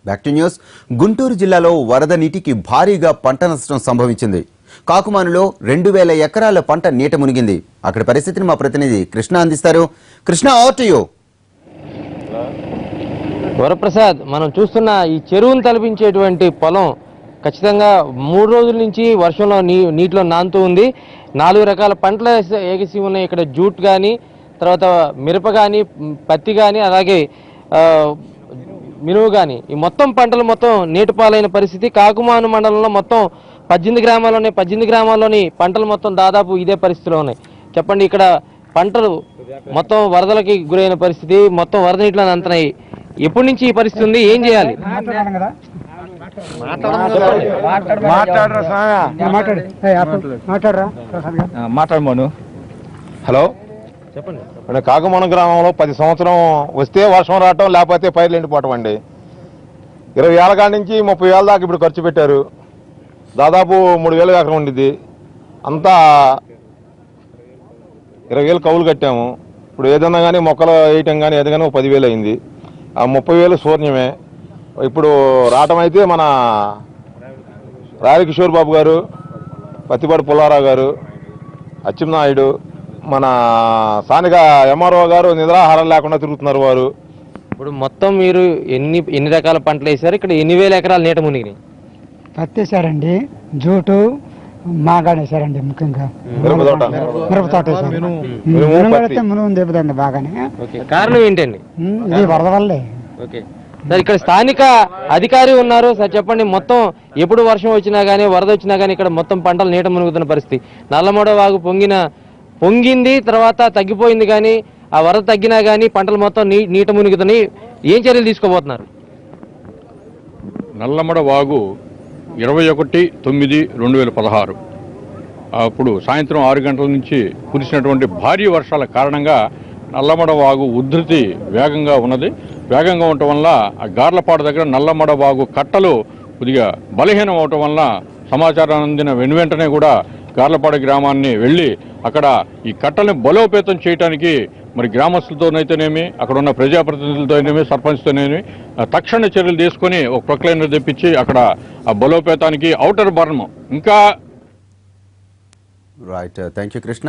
Back to news. Guntur జిల్లాలో వరద నీటికి భారీగా పంట నష్టం సంభవించింది. కాకుమానులో 2000 ఎకరాల పంట నీట మునిగింది. అక్కడ పరిస్థితిని మా ప్రతినిధి కృష్ణ అందిస్తారు. Krishna, over to you. Varaprasad, మనం చూస్తున్న ఈ చెరువును తలపించేటువంటి పొలం ఖచ్చితంగా 3 రోజుల నుంచి వర్షంలో నీటిలో నానుతూ ఉంది. 4 రకాల పంటలు ఏగిసి ఉన్నాయి. ఇక్కడ జూట్ కానీ, తర్వాత మిరప కానీ, పత్తి కానీ, అలాగే మినుము కానీ, ఈ మొత్తం పంటలు మొత్తం నీటిపాలైన పరిస్థితి. కాకుమాను మండలంలో మొత్తం 18 గ్రామాల్లోని పంటలు మొత్తం దాదాపు ఇదే పరిస్థితిలో ఉన్నాయి. చెప్పండి, ఇక్కడ పంటలు మొత్తం వరదలకి గురైన పరిస్థితి, మొత్తం వరద నీటిలో అంతనాయి. ఎప్పటి నుంచి ఈ పరిస్థితి ఉంది, ఏం చేయాలి? మాట్లాడమను. హలో, చెప్పండి. కాకుమాను గ్రామంలో 10 సంవత్సరం వస్తే వర్షం రావటం, లేకపోతే పైర్లు ఎండిపోవటం అండి. 20 ఏళ్ళ కాడి నుంచి 30 వేల దాకా ఇప్పుడు ఖర్చు పెట్టారు. దాదాపు 3,000 ఎకరం ఉండిద్ది. అంతా 20,000 కవులు కట్టాము. ఇప్పుడు ఏదన్నా కానీ మొక్కలు వేయటం కానీ ఏదైనా 10,000 అయింది. ఆ 30,000 శూన్యమే. ఇప్పుడు రావటం అయితే మన రాయకిషోర్ బాబు గారు, పత్తిపాటి పుల్లారావు గారు, అచ్చెన్నాయుడు, మన స్థానిక ఎంఆర్ఓ గారు నిద్రాహారం లేకుండా తిరుగుతున్నారు వారు. ఇప్పుడు మొత్తం మీరు ఎన్ని రకాల పంటలు వేసారు? ఇక్కడ ఎన్ని వేల ఎకరాలు నీట మునిగినాయి? పత్తి వేసారండి, జూటు, మాగాడు వేసారండి. ముఖ్యంగా మిరప తోట వేసారు. మునుగు దెబ్బతండి బాగానే. కారణం ఏంటండి? ఇది వరద వల్లే. ఓకే సార్, ఇక్కడ స్థానిక అధికారి ఉన్నారు సార్, చెప్పండి. మొత్తం ఎప్పుడు వర్షం వచ్చినా కానీ, వరద వచ్చినా కానీ ఇక్కడ మొత్తం పంటలు నీట మునుగుతున్న పరిస్థితి. నల్లమడ వాగు పొంగింది, తర్వాత తగ్గిపోయింది, కానీ ఆ వరద తగ్గినా కానీ పంటలు మొత్తం నీట మునుగుతున్నాయి. ఏం చర్యలు తీసుకోబోతున్నారు? నల్లమడ వాగు 21/9/2016 అప్పుడు సాయంత్రం 6 గంటల నుంచి కురిసినటువంటి భారీ వర్షాల కారణంగా నల్లమడ వాగు ఉధృతి వేగంగా ఉన్నది. వేగంగా ఉండటం వల్ల ఆ గార్లపాడు దగ్గర నల్లమడ వాగు కట్టలు కొద్దిగా బలహీనం అవటం వల్ల సమాచారం అందిన వెంటనే కూడా గార్లపాడు గ్రామాన్ని వెళ్ళి అక్కడ ఈ కట్టల్ని బలోపేతం చేయడానికి మరి గ్రామస్తులతోనైతేనేమి, అక్కడ ఉన్న ప్రజాప్రతినిధులతోనేమి, సర్పంచ్తోనేమి తక్షణ చర్యలు తీసుకొని ఒక ప్రొక్లైనర్ తెప్పించి అక్కడ ఆ బలోపేతానికి ఔటర్ బర్మ్ ఇంకా రైట్, థ్యాంక్ యూ కృష్ణ.